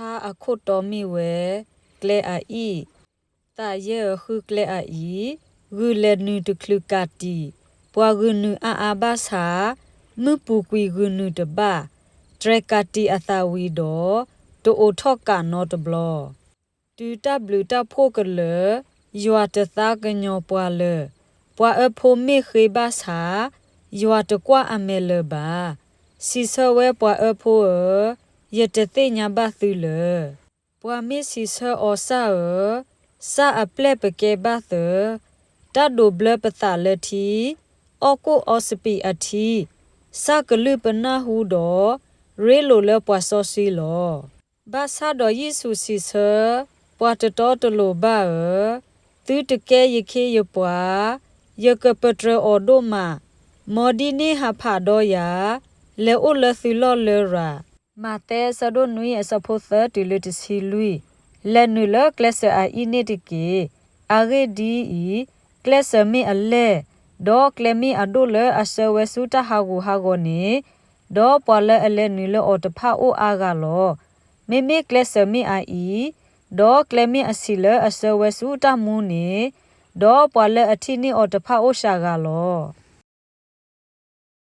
าอะโคตอมีเวเกลอาอีตาเยคือเกลอาอีกือเลนูตคลุกาตีปวากืนูอาบาสามุปูกวีกืนูตบะเทรกาตีอาตาวีโดโตโอทอกกานอตบลอตูตาบลูตาโพกเลยัวตตากญอปวาเลปวาโพเมเคบาสายัวตกว่าอเมเลบาစီဆဝဲပွာအဖိုးရတသိညာဘသူလပွာမီစီဆအောဆာစာအပလက်ပကေဘသတတ်ဒိုဘလပသလတီအောကိုအောစပီအတီစာကလူပနာဟုတော့ရေလိုလပွာဆောစီလောဘာသာတော်ယေစုစီဆပွာတတော်တလိုဘာသူတကဲရခေရပွာယကပထရအောဒိုမာမော်ဒီနေဟဖာတော့ယာလေအိုလသီလောလေရာမာတဲဆဒိုနွီအစဖိုသတီလတစီလူလဲနူလကလဆာအီနေတကေအာဂေဒီကလဆမီအလဲဒေါကလမီအဒိုလအဆဝဲဆူတဟာဂူဟာဂိုနီဒေါပွာလအလဲနူလအော်တဖာအိုအာဂါလောမေမေကလဆမီအာအီဒေါကလမီအစီလအဆဝဲဆူတမူနီဒေါပွာလအထီနီအော်တဖာအိုရှာဂါလော